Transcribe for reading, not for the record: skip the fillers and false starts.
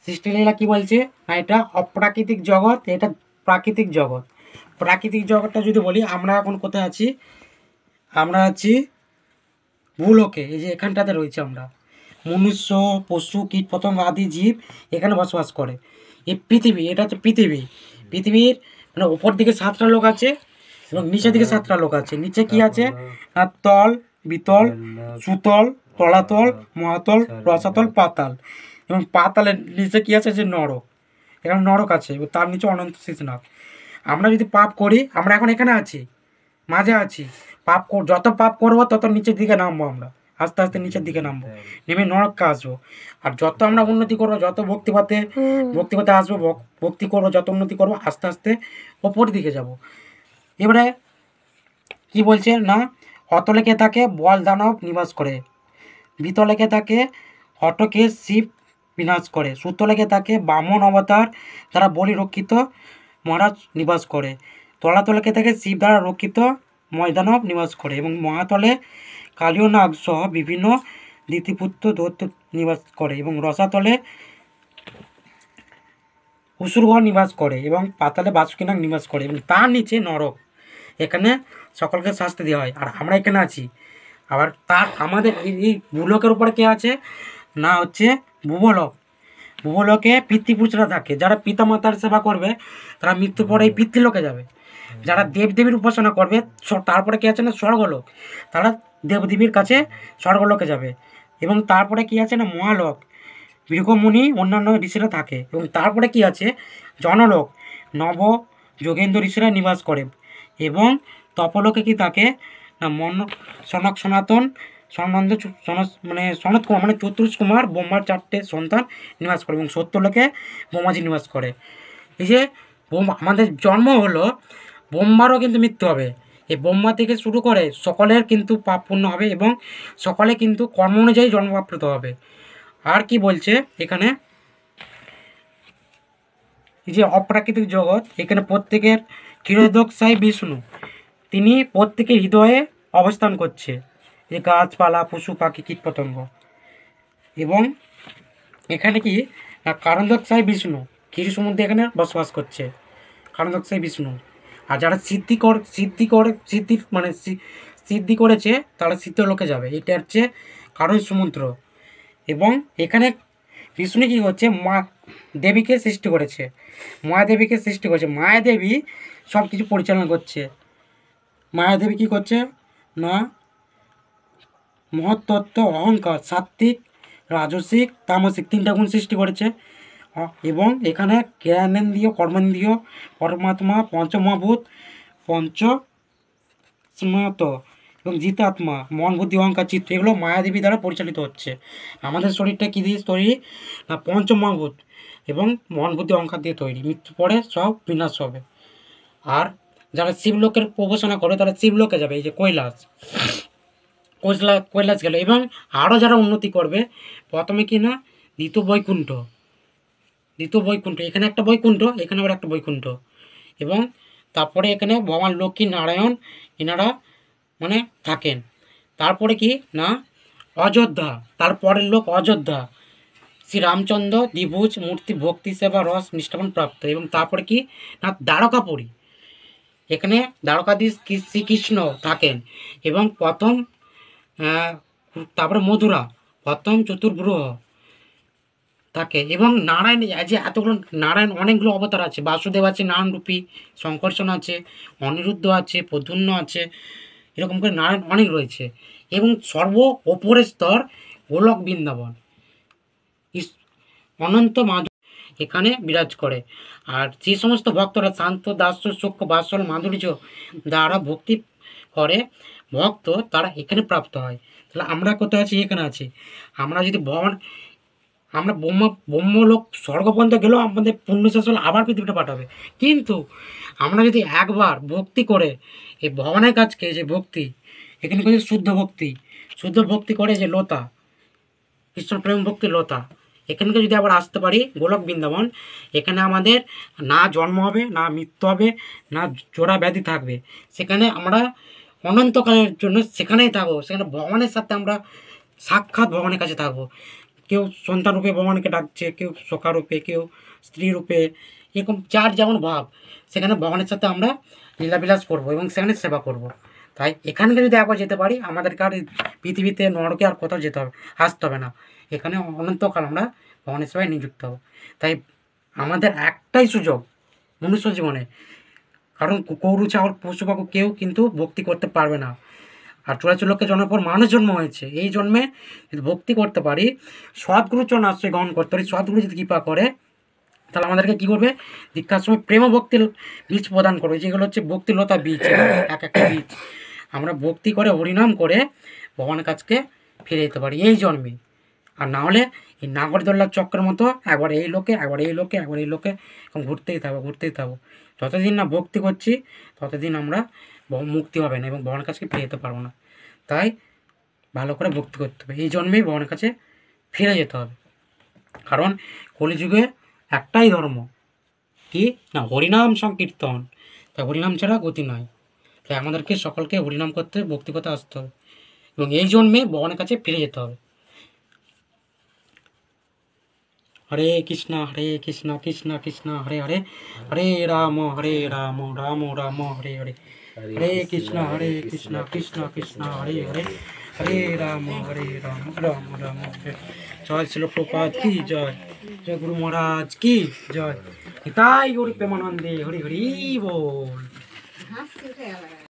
সৃষ্টিলীলা কি বলছে না, এটা অপ্রাকৃতিক জগৎ, এটা প্রাকৃতিক জগৎ। প্রাকৃতিক জগৎটা যদি বলি, আমরা এখন কোথায় আছি? আমরা আছি ভূলোকে। এই যে এখানটাতে রয়েছে আমরা, মনুষ্য, পশু, কীট পতঙ্গ আদি জীব এখানে বসবাস করে। এই পৃথিবী, এটা হচ্ছে পৃথিবী। পৃথিবীর মানে ওপর দিকে 7টা লোক আছে এবং নিচের দিকে 7টা লোক আছে। নিচে কি আছে না, তল, বিতল, সুতল, তলাতল, মহাতল, রসাতল, পাতাল। এবং পাতালের নিচে কি আছে যে নরক। এখানে নরক আছে এবং তার নিচে অনন্ত শীতনাগ। আমরা যদি পাপ করি, আমরা এখন এখানে আছি, মাঝে আছি। যত পাপ করবো তত নিচের দিকে নামবো, আমরা আস্তে আস্তে নিচের দিকে নামবো, নেমে নরককে আসবো। আর যত আমরা উন্নতি করবো, যত ভক্তিপথে আসবো, ভক্তি করবো, যত উন্নতি করবো, আস্তে আস্তে ওপর দিকে যাব। এবারে কি বলছে না, অতলেকে তাকে বল দানব নিবাস করে, বিতলেকে তাকে হটকে শিব বিনাশ করে, সুতলেকে তাকে বামন অবতার দ্বারা বলি রক্ষিত মহারাজ নিবাস করে, তলাতলকে তাকে শিব দ্বারা রক্ষিত ময়দানব নিবাস করে, এবং মহাতলে কালীয় নাগ সহ বিভিন্ন দ্বিতীপুত্র দৈত্য নিবাস করে, এবং রসাতলে অসুরগণ নিবাস করে, এবং পাতালে বাসুকী নাগ নিবাস করে, এবং তার নিচে নরক। এখানে সকলকে শাস্তি দেওয়া হয়। আর আমরা এখানে আছি। আবার আমাদের এই ভূলোকের উপরে কে আছে না, হচ্ছে ভূবলোক। ভূবলোকে পিতৃপুরুষরা থাকে, যারা পিতা মাতার সেবা করবে তারা মৃত্যুর পরে এই পিতৃলোকে যাবে। যারা দেবদেবীর উপাসনা করবে, তারপরে কে আছে না স্বর্গলোক, তারা দেবদেবীর কাছে স্বর্গলোকে যাবে। এবং তারপরে কি আছে না মহালোক, বৃহমুনি অন্যান্য ঋষিরা থাকে। এবং তারপরে কি আছে জনলোক, নব যোগেন্দ্র ঋষিরা নিবাস করে। এবং তপলোকে কি থাকে না সনাতন সনত কুমার মানে চতুর্থ কুমার ব্রহ্মার 4টে সন্তান নিবাস করে, এবং সত্যলোকে ব্রহ্মাজি নিবাস করে। এই যে আমাদের জন্ম হলো, ব্রহ্মারও কিন্তু মৃত্যু হবে। এই ব্রহ্মা থেকে শুরু করে সকলের কিন্তু পাপ পূর্ণ হবে, এবং সকলে কিন্তু কর্ম অনুযায়ী জন্মপ্রাপ্ত হবে। আর কি বলছে এখানে, এই যে অপ্রাকৃতিক জগৎ, এখানে প্রত্যেকের ক্ষীরোদকশায়ী বিষ্ণু, তিনি প্রত্যেকের হৃদয়ে অবস্থান করছে, যে গাছপালা, পশু পাখি, কীটপতঙ্গ। এবং এখানে কি না কারণদকশায়ী বিষ্ণু ক্ষীর সমুদ্রে এখানে বসবাস করছে, কারণদকশায়ী বিষ্ণু। আর যারা সিদ্ধি করেছে তারা সিদ্ধলোকে যাবে, এটা হচ্ছে কারণ সমুদ্র। এবং এখানে বিষ্ণু কী করছে, মা দেবীকে সৃষ্টি করেছে, মায়াদেবীকে সৃষ্টি করেছে। মায়াদেবী সব কিছু পরিচালনা করছে। মায়াদেবী কী করছে না, মহত্তত্ত্ব, অহংকার, সাত্ত্বিক, রাজসিক, তামসিক 3টা গুণ সৃষ্টি করেছে। এবং এখানে জ্ঞানেন্দ্রিয়, কর্মেন্দ্রিয়, পরমাত্মা, পঞ্চমহাভূত, পঞ্চস্মৃত এবং জিতাত্মা, মন, বুদ্ধি, অহংকার, চিত্ত, এগুলো মায়াদেবী দ্বারা পরিচালিত হচ্ছে। আমাদের শরীরটা কী দিয়ে তৈরি না, পঞ্চমহাভূত এবং মন, বুদ্ধি, অহংকার দিয়ে তৈরি। মৃত্যুর পরে সব বিনাশ হবে। আর যারা শিবলোকের উপাসনা করে তারা শিবলোকে যাবে, এই যে কৈলাস গেল। এবং আরও যারা উন্নতি করবে, প্রথমে কি না দ্বিতীয় বৈকুণ্ঠ, এখানে একটা বৈকুণ্ঠ, এখানে আবার একটা বৈকুণ্ঠ। এবং তারপরে এখানে ভগবান লক্ষ্মী নারায়ণ এনারা মানে থাকেন। তারপরে কি না অযোধ্যা, তারপরের লোক অযোধ্যা, শ্রী রামচন্দ্র দ্বিভুজ মূর্তি ভক্তি সেবা রস নিষ্ঠাপন প্রাপ্ত। এবং তারপরে কি না দ্বারকাপুরী, এখানে দ্বারকাধীশ শ্রীকৃষ্ণ থাকেন। এবং তারপরে মধুরা, প্রথম চতুর্গ্রহ থাকে। এবং নারায়ণ, যে এতগুলো নারায়ণ, অনেকগুলো অবতার আছে। বাসুদেব আছে নারায়ণরূপী, শঙ্কর্ষণ আছে, অনিরুদ্ধ আছে, প্রদ্যুম্ন আছে, এরকম করে নারায়ণ অনেক রয়েছে। এবং ওপরের স্তর গোলক বৃন্দাবন, অনন্ত মাধব এখানে বিরাজ করে। আর যে সমস্ত ভক্তরা শান্ত, দাস্য, সূক্ষ্ম, বাৎসল, মাধুর্য দ্বারা ভক্তি করে ভক্ত, তারা এখানে প্রাপ্ত হয়। তাহলে আমরা কোথায় আছি? এখানে আছি। আমরা যদি আমরা ব্রহ্মলোক স্বর্গ পর্যন্ত গেলেও আমাদের পুণ্য শেষ হলে আবার পৃথিবীটা পাঠাবে। কিন্তু আমরা যদি একবার ভক্তি করে এই ভগবানের কাছকে, যে ভক্তি এখানে কিন্তু শুদ্ধ ভক্তি করে, যে লতা কৃষ্ণ প্রেম ভক্তি লতা, এখানকে যদি আবার আসতে পারি গোলক বৃন্দাবন, এখানে আমাদের না জন্ম হবে, না মৃত্যু হবে, না জোড়া ব্যাধি থাকবে। সেখানে আমরা অনন্তকালের জন্য সেখানেই থাকবো। সেখানে ভগবানের সাথে আমরা সাক্ষাৎ ভগবানের কাছে থাকবো। কেউ সন্তান রূপে ভগবানকে ডাকছে, কেউ সখা রূপে, কেউ স্ত্রী রূপে, এরকম যার যেমন ভাব সেখানে ভগবানের সাথে আমরা লীলাবিলাস করবো এবং সেখানে সেবা করব। তাই এখানকে যদি একবার যেতে পারি আমাদেরকে আর এই পৃথিবীতে নরকে আর কোথাও যেতে হবে, আসতে হবে না। এখানে অনন্তকাল আমরা ভগবানের সেবায় নিযুক্ত হব। তাই আমাদের একটাই সুযোগ মনুষ্য জীবনে, কারণ গরু ছাগল পশু পাখি কেউ কিন্তু ভক্তি করতে পারবে না। আর 84 লক্ষ জন্মের পর মানুষ জন্ম হয়েছে, এই জন্মে যদি ভক্তি করতে পারি, সদ্গুরুর চরণ আশ্রয় গ্রহণ করতে পারি, সদ্গুরু যদি কৃপা করে তাহলে আমাদেরকে কী করবে, দীক্ষার সময় প্রেম ও ভক্তির বীজ প্রদান করবে, যেগুলো হচ্ছে ভক্তিলতা বীজ, এক একটা বীজ আমরা ভক্তি করে হরিনাম করে ভগবানের কাছকে ফিরে যেতে পারি এই জন্মে। আর না হলে এই নাগরদোল্লার চক্রের মতো একবার এই লোকে একবার এই লোকে একবার এই লোকে এখন ঘুরতেই থাকবো। যতদিন না ভক্তি করছি ততদিন আমরা মুক্তি হবে না এবং ভগবানের কাছকে ফিরে যেতে পারবো না। তাই ভালো করে ভক্তি করতে হবে, এই জন্মেই ভগবানের কাছে ফিরে যেতে হবে। কারণ কলিযুগে একটাই ধর্ম, কি না হরিনাম সংকীর্তন। তাই হরিনাম ছাড়া গতি নয়। তাই আমাদেরকে সকলকে হরিনাম করতে ভক্তি করতে আসতে হবে এবং এই জন্মে ভগবানের কাছে ফিরে যেতে হবে। হরে কৃষ্ণ কৃষ্ণ কৃষ্ণ হরে হরে, হরে রাম রাম রাম হরে হরে, হরে কৃষ্ণ কৃষ্ণ কৃষ্ণ হরে হরে, হরে রাম রাম রাম হরে। জয় শিল প্রপাত কি জয়, জয় গুরু মহারাজ কি জয়। তাই গৌরী প্রেমানন্দে হরি হরি বল।